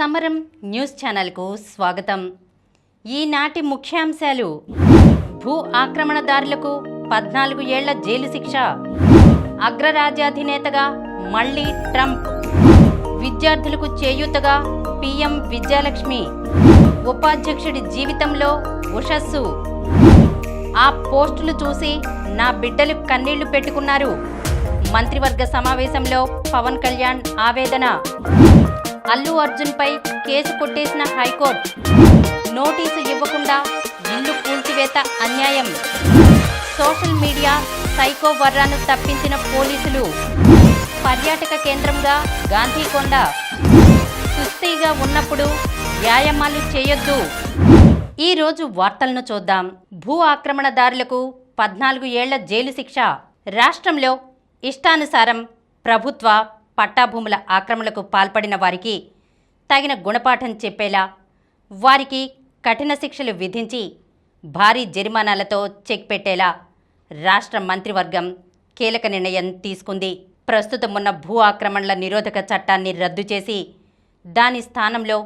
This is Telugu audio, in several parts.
సమరం న్యూస్ ఛానల్కు స్వాగతం. ఈనాటి ముఖ్యాంశాలు: భూ ఆక్రమణదారులకు 14 ఏళ్ల జైలు శిక్ష, అగ్రరాజ్యాధినేతగా మళ్లీ ట్రంప్, విద్యార్థులకు చేయూతగా పీఎం విద్యాలక్ష్మి, ఉపాధ్యక్షుడి జీవితంలో ఉషస్సు. ఆ పోస్టులు చూసి నా బిడ్డలు కన్నీళ్లు పెట్టుకున్నారు. మంత్రివర్గ సమావేశంలో పవన్ కళ్యాణ్ ఆవేదన. అల్లు అర్జున్పై కేసు కొట్టేసిన హైకోర్టు, నోటీసు ఇవ్వకుండా ఇల్లు కూల్చివేత అన్యాయం. సోషల్ మీడియా సైకో వర్రాను తప్పించిన పోలీసులు. పర్యాటక కేంద్రంగా గాంధీకొండ. సుస్థిగా ఉన్నప్పుడు వ్యాయామాలు చేయొద్దు. ఈరోజు వార్తలను చూద్దాం. భూ ఆక్రమణదారులకు 14 ఏళ్ల జైలు శిక్ష. రాష్ట్రంలో ఇష్టానుసారం ప్రభుత్వ పట్టాభూముల ఆక్రమణలకు పాల్పడిన వారికి తగిన గుణపాఠం చెప్పేలా వారికి కఠిన శిక్షలు విధించి భారీ జరిమానాలతో చెక్ పెట్టేలా రాష్ట్ర మంత్రివర్గం కీలక నిర్ణయం తీసుకుంది. ప్రస్తుతం ఉన్న భూ ఆక్రమణల నిరోధక చట్టాన్ని రద్దు చేసి దాని స్థానంలో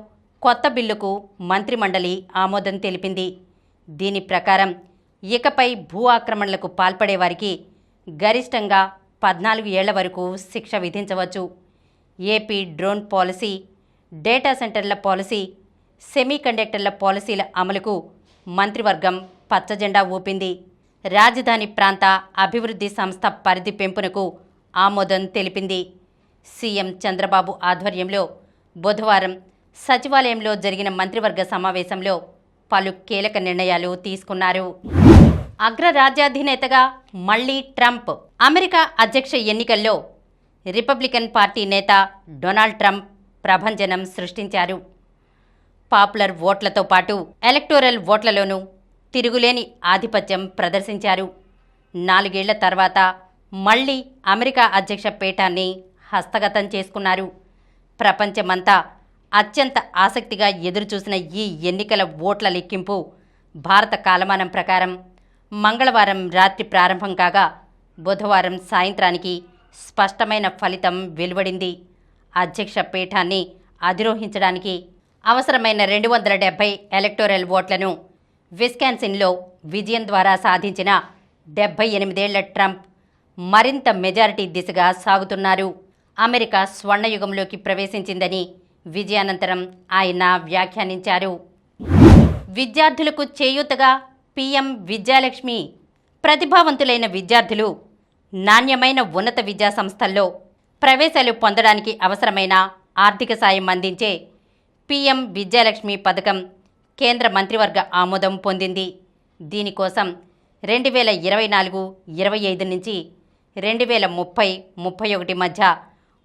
కొత్త బిల్లుకు మంత్రిమండలి ఆమోదం తెలిపింది. దీని ప్రకారం ఇకపై భూ ఆక్రమణలకు పాల్పడేవారికి గరిష్టంగా 14 ఏళ్ల వరకు శిక్ష విధించవచ్చు. ఏపీ డ్రోన్ పాలసీ, డేటా సెంటర్ల పాలసీ, సెమీకండక్టర్ల పాలసీల అమలుకు మంత్రివర్గం పచ్చజెండా ఊపింది. రాజధాని ప్రాంత అభివృద్ధి సంస్థ పరిధి పెంపునకు ఆమోదం తెలిపింది. సీఎం చంద్రబాబు ఆధ్వర్యంలో బుధవారం సచివాలయంలో జరిగిన మంత్రివర్గ సమావేశంలో పలు కీలక నిర్ణయాలు తీసుకున్నారు. అగ్రరాజ్యాధినేతగా మళ్లీ ట్రంప్. అమెరికా అధ్యక్ష ఎన్నికల్లో రిపబ్లికన్ పార్టీ నేత డొనాల్డ్ ట్రంప్ ప్రభంజనం సృష్టించారు. పాపులర్ ఓట్లతో పాటు ఎలక్టోరల్ ఓట్లలోనూ తిరుగులేని ఆధిపత్యం ప్రదర్శించారు. 4 ఏళ్ల తర్వాత మళ్లీ అమెరికా అధ్యక్ష పీఠాన్ని హస్తగతం చేసుకున్నారు. ప్రపంచమంతా అత్యంత ఆసక్తిగా ఎదురుచూసిన ఈ ఎన్నికల ఓట్ల లెక్కింపు భారత కాలమానం ప్రకారం మంగళవారం రాత్రి ప్రారంభం కాగా బుధవారం సాయంత్రానికి స్పష్టమైన ఫలితం వెలువడింది. అధ్యక్ష పీఠాన్ని అధిరోహించడానికి అవసరమైన 270 ఎలక్టోరల్ ఓట్లను విస్కాన్సిన్లో విజయం ద్వారా సాధించిన 78 ఏళ్ల ట్రంప్ మరింత మెజారిటీ దిశగా సాగుతున్నారు. అమెరికా స్వర్ణయుగంలోకి ప్రవేశించిందని విజయానంతరం ఆయన వ్యాఖ్యానించారు. విద్యార్థులకు చేయూతగా పీఎం విద్యాలక్ష్మి. ప్రతిభావంతులైన విద్యార్థులు నాణ్యమైన ఉన్నత విద్యా సంస్థల్లో ప్రవేశాలు పొందడానికి అవసరమైన ఆర్థిక సాయం అందించే పీఎం విద్యాలక్ష్మి పథకం కేంద్ర మంత్రివర్గ ఆమోదం పొందింది. దీనికోసం 2024-25 నుంచి 2030-31 మధ్య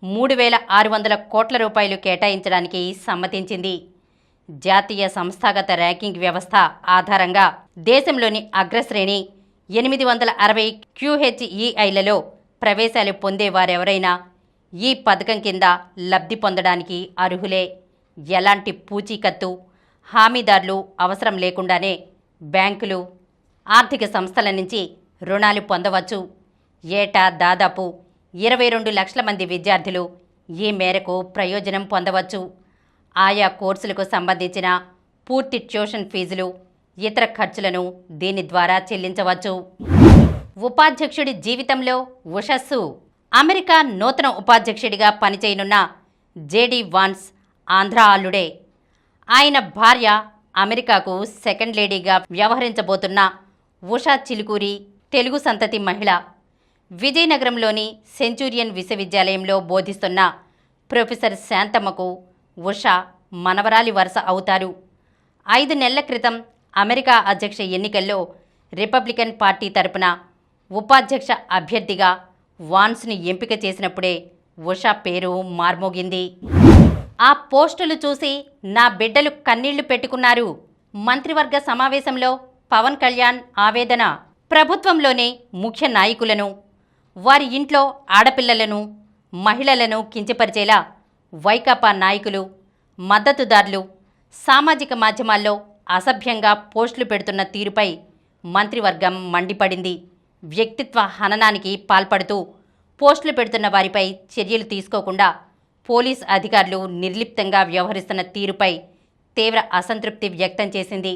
3,600 కోట్ల రూపాయలు కేటాయించడానికి సమ్మతించింది. జాతీయ సంస్థాగత ర్యాంకింగ్ వ్యవస్థ ఆధారంగా దేశంలోని అగ్రశ్రేణి 860 QHEIలలో ప్రవేశాలు పొందేవారెవరైనా ఈ పథకం కింద లబ్ధి పొందడానికి అర్హులే. ఎలాంటి పూచీకత్తు, హామీదారులు అవసరం లేకుండానే బ్యాంకులు, ఆర్థిక సంస్థల నుంచి రుణాలు పొందవచ్చు. ఏటా దాదాపు 22 లక్షల మంది విద్యార్థులు ఈ మేరకు ప్రయోజనం పొందవచ్చు. ఆయా కోర్సులకు సంబంధించిన పూర్తి ట్యూషన్ ఫీజులు, ఇతర ఖర్చులను దీని ద్వారా చెల్లించవచ్చు. ఉపాధ్యక్షుడి జీవితంలో ఉషస్సు. అమెరికా నూతన ఉపాధ్యక్షుడిగా పనిచేయనున్న జేడీ వాన్స్ ఆంధ్ర అల్లుడే. ఆయన భార్య అమెరికాకు సెకండ్ లేడీగా వ్యవహరించబోతున్న ఉషా చిలుకూరి తెలుగు సంతతి మహిళ. విజయనగరంలోని సెంచూరియన్ విశ్వవిద్యాలయంలో బోధిస్తున్న ప్రొఫెసర్ శాంతమ్మకు ఉషా మనవరాలి వరుస అవుతారు. 5 నెలల క్రితం అమెరికా అధ్యక్ష ఎన్నికల్లో రిపబ్లికన్ పార్టీ తరపున ఉపాధ్యక్ష అభ్యర్థిగా వాన్స్ను ఎంపిక చేసినప్పుడే ఉషా పేరు మార్మోగింది. ఆ పోస్టులు చూసి నా బిడ్డలు కన్నీళ్లు పెట్టుకున్నారు. మంత్రివర్గ సమావేశంలో పవన్ కళ్యాణ్ ఆవేదన. ప్రభుత్వంలోనే ముఖ్య నాయకులను, వారి ఇంట్లో ఆడపిల్లలను, మహిళలను కించపరిచేలా వైకాపా నాయకులు, మద్దతుదారులు సామాజిక మాధ్యమాల్లో అసభ్యంగా పోస్టులు పెడుతున్న తీరుపై మంత్రివర్గం మండిపడింది. వ్యక్తిత్వ హననానికి పాల్పడుతూ పోస్టులు పెడుతున్న వారిపై చర్యలు తీసుకోకుండా పోలీస్ అధికారులు నిర్లిప్తంగా వ్యవహరిస్తున్న తీరుపై తీవ్ర అసంతృప్తి వ్యక్తం చేసింది.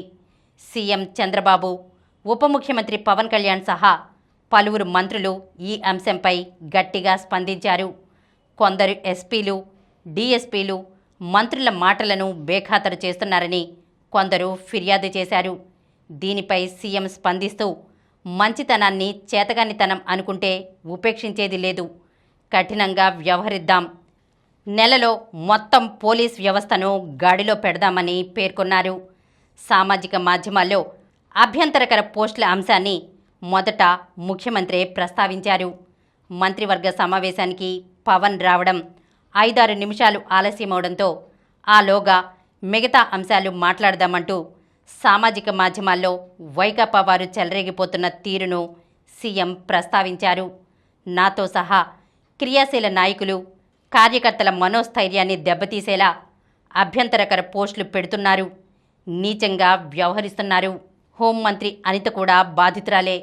సీఎం చంద్రబాబు, ఉప ముఖ్యమంత్రి పవన్ కళ్యాణ్ సహా పలువురు మంత్రులు ఈ అంశంపై గట్టిగా స్పందించారు. కొందరు ఎస్పీలు, డీఎస్పీలు మంత్రుల మాటలను బేఖాతరు చేస్తున్నారని కొందరు ఫిర్యాదు చేశారు. దీనిపై సీఎం స్పందిస్తూ, మంచితనాన్ని చేతగానితనం అనుకుంటే ఉపేక్షించేది లేదు, కఠినంగా వ్యవహరిద్దాం, నెలలో మొత్తం పోలీస్ వ్యవస్థను గాడిలో పెడదామని పేర్కొన్నారు. సామాజిక మాధ్యమాల్లో అభ్యంతరకర పోస్టుల అంశాన్ని మొదట ముఖ్యమంత్రి ప్రస్తావించారు. మంత్రివర్గ సమావేశానికి పవన్ రావడం 5-6 నిమిషాలు ఆలస్యమవడంతో ఆలోగా మిగతా అంశాలు మాట్లాడదామంటూ సామాజిక మాధ్యమాల్లో వైకాపా వారు చెలరేగిపోతున్న తీరును సీఎం ప్రస్తావించారు. నాతో సహా క్రియాశీల నాయకులు, కార్యకర్తల మనోస్థైర్యాన్ని దెబ్బతీసేలా అభ్యంతరకర పోస్టులు పెడుతున్నారు, నీచంగా వ్యవహరిస్తున్నారు. హోంమంత్రి అనిత కూడా బాధితురాలే.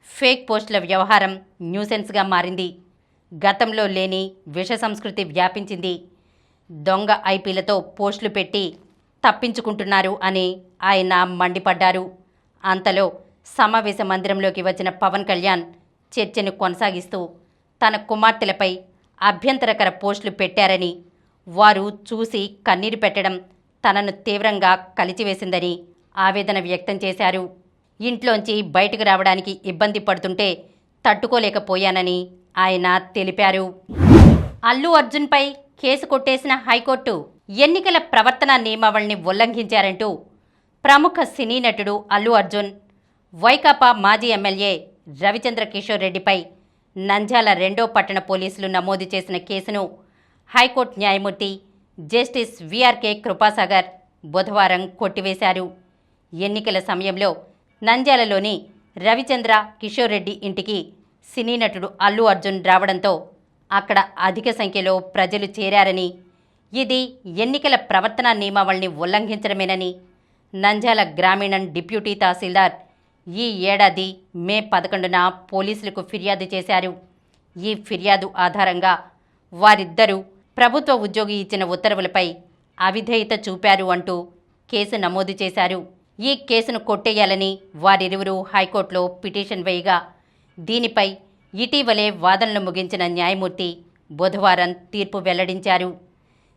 ఫేక్ పోస్టుల వ్యవహారం న్యూసెన్స్గా మారింది. గతంలో లేని విష సంస్కృతి వ్యాపించింది. దొంగ ఐపీలతో పోస్టులు పెట్టి తప్పించుకుంటున్నారు అని ఆయన మండిపడ్డారు. అంతలో సమావేశ మందిరంలోకి వచ్చిన పవన్ కళ్యాణ్ చర్చను కొనసాగిస్తూ తన కుమార్తెలపై అభ్యంతరకర పోస్టులు పెట్టారని, వారు చూసి కన్నీరు పెట్టడం తనను తీవ్రంగా కలిచివేసిందని ఆవేదన వ్యక్తం చేశారు. ఇంట్లోంచి బయటకు రావడానికి ఇబ్బంది పడుతుంటే తట్టుకోలేకపోయానని ఆయన తెలిపారు. అల్లు అర్జున్పై కేసు కొట్టేసిన హైకోర్టు ఎన్నికల ప్రవర్తన నియమావళిని ఉల్లంఘించారంటూ ప్రముఖ సినీ నటుడు అల్లు అర్జున్, వైకాపా మాజీ ఎమ్మెల్యే రవిచంద్ర కిషోర్ రెడ్డిపై నంద్యాల 2వ పట్టణ పోలీసులు నమోదు చేసిన కేసును హైకోర్టు న్యాయమూర్తి జస్టిస్ వీఆర్కే కృపాసాగర్ బుధవారం కొట్టివేశారు. ఎన్నికల సమయంలో నంద్యాలలోని రవిచంద్ర కిషోర్ రెడ్డి ఇంటికి సినీ నటుడు అల్లు అర్జున్ రావడంతో అక్కడ అధిక సంఖ్యలో ప్రజలు చేరారని, ఇది ఎన్నికల ప్రవర్తన నియమావళిని ఉల్లంఘించడమేనని నంద్యాల గ్రామీణ డిప్యూటీ తహసీల్దార్ ఈ ఏడాది మే 11న పోలీసులకు ఫిర్యాదు చేశారు. ఈ ఫిర్యాదు ఆధారంగా వారిద్దరూ ప్రభుత్వ ఉద్యోగి ఇచ్చిన ఉత్తర్వులపై అవిధేయత చూపారు అంటూ కేసు నమోదు చేశారు. ఈ కేసును కొట్టేయాలని వారిరువురు హైకోర్టులో పిటిషన్ వేయగా, దీనిపై ఇటీవలే వాదనలు ముగించిన న్యాయమూర్తి బుధవారం తీర్పు వెల్లడించారు.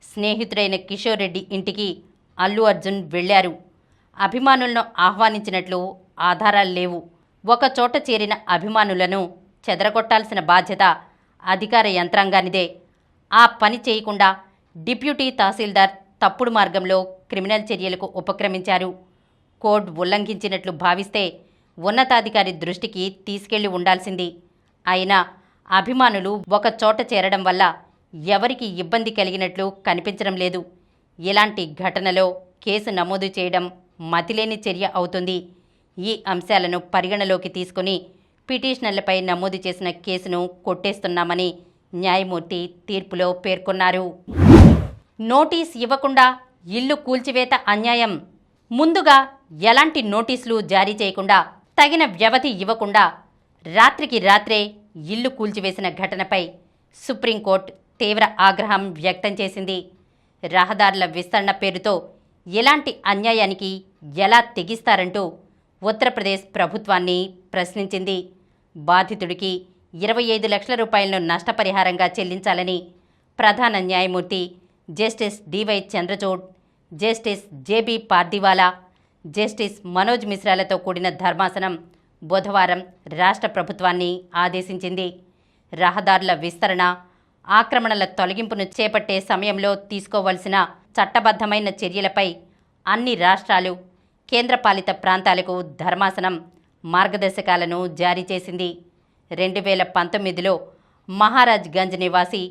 స్నేహితుడైన కిషోర్ రెడ్డి ఇంటికి అల్లు అర్జున్ వెళ్లారు. అభిమానులను ఆహ్వానించినట్లు ఆధారాలు లేవు. ఒకచోట చేరిన అభిమానులను చెదరగొట్టాల్సిన బాధ్యత అధికార యంత్రాంగానిదే. ఆ పని చేయకుండా డిప్యూటీ తహసీల్దార్ తప్పుడు మార్గంలో క్రిమినల్ చర్యలకు ఉపక్రమించారు. కోడ్ ఉల్లంఘించినట్లు భావిస్తే ఉన్నతాధికారి దృష్టికి తీసుకెళ్లి ఉండాల్సింది. అయినా అభిమానులు ఒక చోట చేరడం వల్ల ఎవరికి ఇబ్బంది కలిగినట్లు కనిపించడం లేదు. ఇలాంటి ఘటనలో కేసు నమోదు చేయడం మతిలేని చర్య అవుతుంది. ఈ అంశాలను పరిగణలోకి తీసుకుని పిటిషనర్లపై నమోదు చేసిన కేసును కొట్టేస్తున్నామని న్యాయమూర్తి తీర్పులో పేర్కొన్నారు. నోటీస్ ఇవ్వకుండా ఇల్లు కూల్చివేత అన్యాయం. ముందుగా ఎలాంటి నోటీసులు జారీ చేయకుండా, తగిన వ్యవధి ఇవ్వకుండా రాత్రికి రాత్రే ఇల్లు కూల్చివేసిన ఘటనపై సుప్రీంకోర్టు తీవ్ర ఆగ్రహం వ్యక్తం చేసింది. రహదారుల విస్తరణ పేరుతో ఎలాంటి అన్యాయానికి ఎలా తెగిస్తారంటూ ఉత్తరప్రదేశ్ ప్రభుత్వాన్ని ప్రశ్నించింది. బాధితుడికి 25 లక్షల రూపాయలను నష్టపరిహారంగా చెల్లించాలని ప్రధాన న్యాయమూర్తి justice DY Chandrachud, justice JB Pardiwala, justice Manoj మిశ్రాలతో కూడిన ధర్మాసనం బుధవారం రాష్ట్ర ప్రభుత్వాన్ని ఆదేశించింది. రహదారుల విస్తరణ, ఆక్రమణల తొలగింపును చేపట్టే సమయంలో తీసుకోవలసిన చట్టబద్ధమైన చర్యలపై అన్ని రాష్ట్రాలు, కేంద్రపాలిత ప్రాంతాలకు ధర్మాసనం మార్గదర్శకాలను జారీ చేసింది. 2019లో మహారాజ్గంజ్ నివాసి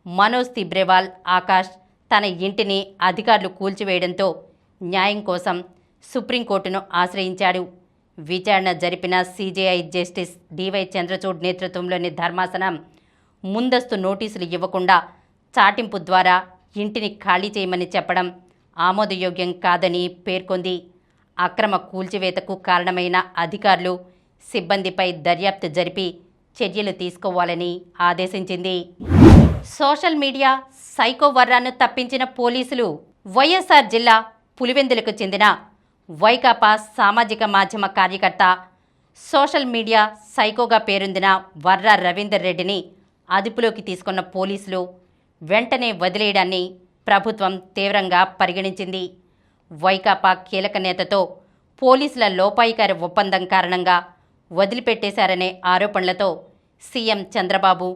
మనోజ్ తిబ్రేవాల్ ఆకాష్ తన ఇంటిని అధికారులు కూల్చివేయడంతో న్యాయం కోసం సుప్రీంకోర్టును ఆశ్రయించాడు. విచారణ జరిపిన సీజేఐ జస్టిస్ డివై చంద్రచూడ్ నేతృత్వంలోని ధర్మాసనం ముందస్తు నోటీసులు ఇవ్వకుండా చాటింపు ద్వారా ఇంటిని ఖాళీ చేయమని చెప్పడం ఆమోదయోగ్యం కాదని పేర్కొంది. అక్రమ కూల్చివేతకు కారణమైన అధికారులు, సిబ్బందిపై దర్యాప్తు జరిపి చర్యలు తీసుకోవాలని ఆదేశించింది. సోషల్ మీడియా సైకో వర్రాను తప్పించిన పోలీసులు. వైఎస్ఆర్ జిల్లా పులివెందులకు చెందిన వైకాపా సామాజిక మాధ్యమ కార్యకర్త, సోషల్ మీడియా సైకోగా పేరొందిన వర్రా రవీందర్ రెడ్డిని అదుపులోకి తీసుకున్న పోలీసులు వెంటనే వదిలేయడాన్ని ప్రభుత్వం తీవ్రంగా పరిగణించింది. వైకాపా కీలక నేతతో పోలీసుల లోపాయికారి ఒప్పందం కారణంగా వదిలిపెట్టేశారనే ఆరోపణలతో సీఎం చంద్రబాబు,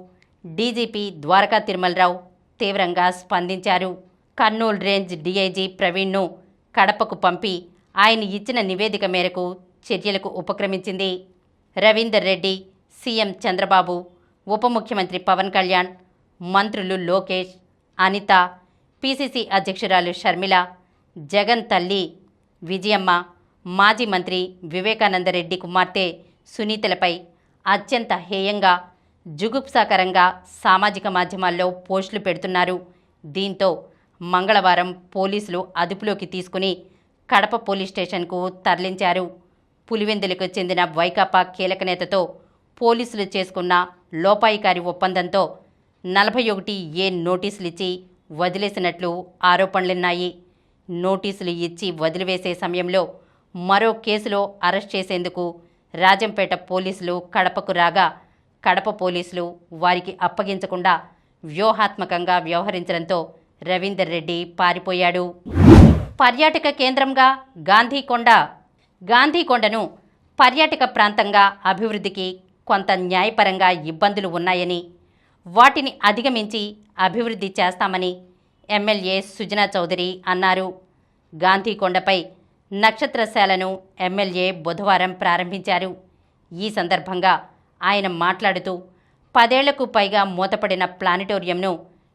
డీజీపీ ద్వారకా తిరుమలరావు తీవ్రంగా స్పందించారు. కర్నూలు రేంజ్ డీఐజీ ప్రవీణ్ను కడపకు పంపి ఆయన ఇచ్చిన నివేదిక మేరకు చర్యలకు ఉపక్రమించింది. రవీందర్ రెడ్డి, సీఎం చంద్రబాబు, ఉప ముఖ్యమంత్రి పవన్ కళ్యాణ్, మంత్రులు లోకేష్, అనిత, పీసీసీ అధ్యక్షురాలు షర్మిల, జగన్ తల్లి విజయమ్మ, మాజీ మంత్రి వివేకానందరెడ్డి కుమార్తె సునీతలపై అత్యంత హేయంగా, జుగుప్సాకరంగా సామాజిక మాధ్యమాల్లో పోస్టులు పెడుతున్నారు. దీంతో మంగళవారం పోలీసులు అదుపులోకి తీసుకుని కడప పోలీస్ స్టేషన్కు తరలించారు. పులివెందులకు చెందిన వైకాపా కీలక నేతతో పోలీసులు చేసుకున్న లోపాయికారి ఒప్పందంతో 41A నోటీసులిచ్చి వదిలేసినట్లు ఆరోపణలున్నాయి. నోటీసులు ఇచ్చి వదిలివేసే సమయంలో మరో కేసులో అరెస్ట్ చేసేందుకు రాజంపేట పోలీసులు కడపకు రాగా కడప పోలీసులు వారికి అప్పగించకుండా వ్యూహాత్మకంగా వ్యవహరించడంతో రవీందర్ రెడ్డి పారిపోయాడు. పర్యాటక కేంద్రంగా గాంధీకొండను పర్యాటక ప్రాంతంగా అభివృద్ధికి కొంత న్యాయపరంగా ఇబ్బందులు ఉన్నాయని, వాటిని అధిగమించి అభివృద్ధి చేస్తామని ఎమ్మెల్యే సుజనా చౌదరి అన్నారు. గాంధీకొండపై నక్షత్రశాలను ఎమ్మెల్యే బుధవారం ప్రారంభించారు. ఈ సందర్భంగా ఆయన మాట్లాడుతూ 10 ఏళ్లకు పైగా మూతపడిన ప్లానిటోరియంను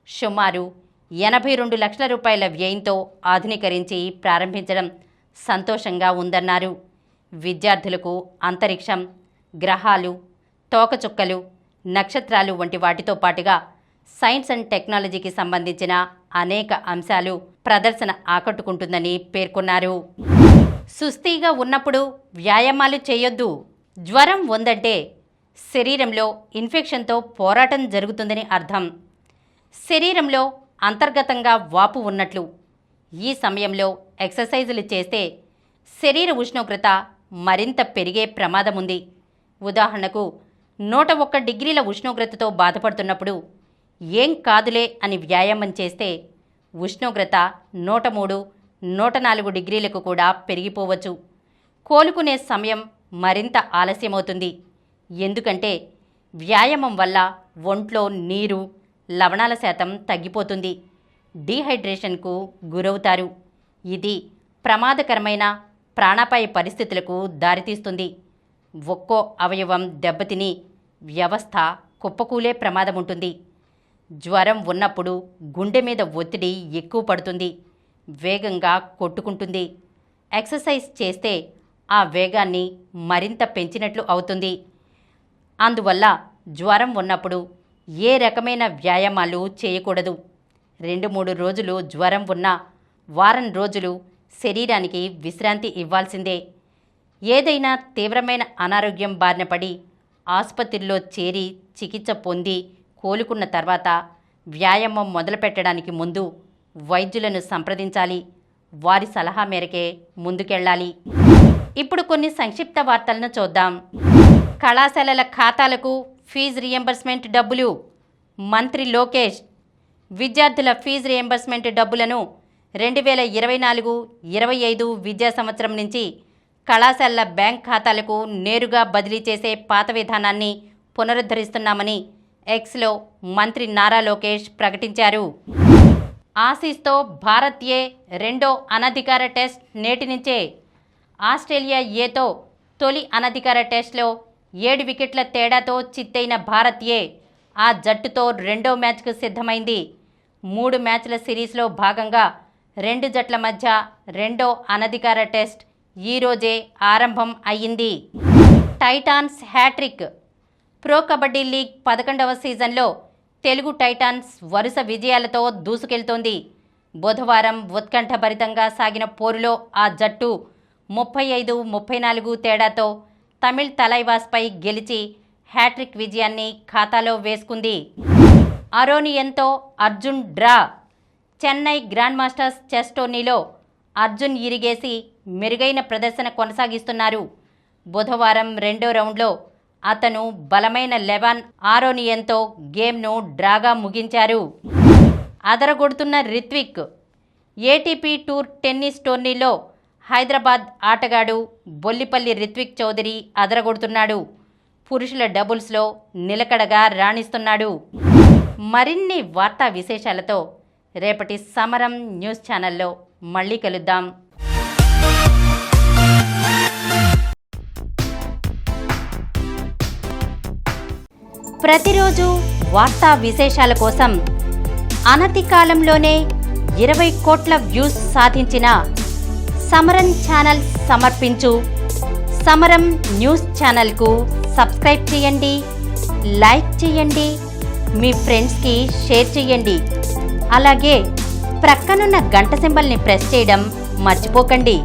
సుమారు 82 లక్షల రూపాయల వ్యయంతో ఆధునీకరించి ప్రారంభించడం సంతోషంగా ఉందన్నారు. విద్యార్థులకు అంతరిక్షం, గ్రహాలు, తోకచుక్కలు, నక్షత్రాలు వంటి వాటితో పాటుగా సైన్స్ అండ్ టెక్నాలజీకి సంబంధించిన అనేక అంశాలు ప్రదర్శన ఆకట్టుకుంటుందని పేర్కొన్నారు. సుస్థిగా ఉన్నప్పుడు వ్యాయామాలు చేయొద్దు. జ్వరం ఉందంటే శరీరంలో ఇన్ఫెక్షన్తో పోరాటం జరుగుతుందని అర్థం. శరీరంలో అంతర్గతంగా వాపు ఉన్నట్లు. ఈ సమయంలో ఎక్సర్సైజులు చేస్తే శరీర ఉష్ణోగ్రత మరింత పెరిగే ప్రమాదముంది. ఉదాహరణకు 101 డిగ్రీల ఉష్ణోగ్రతతో బాధపడుతున్నప్పుడు ఏం కాదులే అని వ్యాయామం చేస్తే ఉష్ణోగ్రత 103, 104 డిగ్రీలకు కూడా పెరిగిపోవచ్చు. కోలుకునే సమయం మరింత ఆలస్యమవుతుంది. ఎందుకంటే వ్యాయామం వల్ల ఒంట్లో నీరు, లవణాల శాతం తగ్గిపోతుంది. డీహైడ్రేషన్కు గురవుతారు. ఇది ప్రమాదకరమైన ప్రాణాపాయ పరిస్థితులకు దారితీస్తుంది. ఒక్కో అవయవం దెబ్బతిని వ్యవస్థ కుప్పకూలే ప్రమాదం ఉంటుంది. జ్వరం ఉన్నప్పుడు గుండె మీద ఒత్తిడి ఎక్కువ పడుతుంది, వేగంగా కొట్టుకుంటుంది. ఎక్సర్సైజ్ చేస్తే ఆ వేగాన్ని మరింత పెంచినట్లు అవుతుంది. అందువల్ల జ్వరం ఉన్నప్పుడు ఏ రకమైన వ్యాయామాలు చేయకూడదు. 2-3 రోజులు జ్వరం ఉన్నా వారం రోజులు శరీరానికి విశ్రాంతి ఇవ్వాల్సిందే. ఏదైనా తీవ్రమైన అనారోగ్యం బారిన పడి ఆసుపత్రిలో చేరి చికిత్స పొంది కోలుకున్న తర్వాత వ్యాయామం మొదలుపెట్టడానికి ముందు వైద్యులను సంప్రదించాలి. వారి సలహా మేరకే ముందుకెళ్లాలి. ఇప్పుడు కొన్ని సంక్షిప్త వార్తలను చూద్దాం. కళాశాలల ఖాతాలకు ఫీజు రియంబర్స్మెంట్ డబ్బులు. మంత్రి లోకేష్ విద్యార్థుల ఫీజు రియంబర్స్మెంట్ డబ్బులను 2024-25 విద్యా సంవత్సరం నుంచి కళాశాలల బ్యాంక్ ఖాతాలకు నేరుగా బదిలీ చేసే పాత విధానాన్ని పునరుద్ధరిస్తున్నామని ఎక్స్లో మంత్రి నారా లోకేష్ ప్రకటించారు. ఆసీస్తో భారత్ ఏ రెండో అనధికార టెస్ట్ నేటి నుంచే. ఆస్ట్రేలియా ఏతో తొలి అనధికార టెస్ట్లో 7 వికెట్ల తేడాతో చిత్తైన భారత్ ఏ ఆ జట్టుతో రెండో మ్యాచ్కు సిద్ధమైంది. 3 మ్యాచ్ల సిరీస్లో భాగంగా 2 జట్ల మధ్య రెండో అనధికార టెస్ట్ ఈరోజే ఆరంభం అయ్యింది. Titans hat-trick. Pro kabaddi league 11వ సీజన్లో తెలుగు టైటాన్స్ వరుస విజయాలతో దూసుకెళ్తోంది. బుధవారం ఉత్కంఠభరితంగా సాగిన పోరులో ఆ జట్టు 35-34 తేడాతో తమిళ్ తలైవాస్పై గెలిచి హ్యాట్రిక్ విజయాన్ని ఖాతాలో వేసుకుంది. అరోనియన్తో Arjun draw. Chennai Grand Masters chess టోర్నీలో అర్జున్ ఇరిగేసి మెరుగైన ప్రదర్శన కొనసాగిస్తున్నారు. బుధవారం రెండో రౌండ్లో అతను బలమైన లెవాన్ ఆరోనియన్తో గేమ్ను డ్రాగా ముగించారు. అదరగొడుతున్న రిత్విక్. ఏటీపీ టూర్ టెన్నిస్ టోర్నీలో హైదరాబాద్ ఆటగాడు బొల్లిపల్లి రిత్విక్ చౌదరి అదరగొడుతున్నాడు. పురుషుల డబుల్స్లో నిలకడగా రాణిస్తున్నాడు. మరిన్ని వార్తా విశేషాలతో రేపటి సమరం న్యూస్ ఛానల్లో మళ్ళీ కలుద్దాం. ప్రతిరోజు వార్తా విశేషాల కోసం అనతి కాలంలోనే 20 కోట్ల వ్యూస్ సాధించిన సమరం ఛానల్ సమర్పించు సమరం న్యూస్ ఛానల్కు సబ్స్క్రైబ్ చేయండి, లైక్ చేయండి, మీ ఫ్రెండ్స్కి షేర్ చేయండి. అలాగే ప్రక్కనున్న గంట సింబల్ని ప్రెస్ చేయడం మర్చిపోకండి.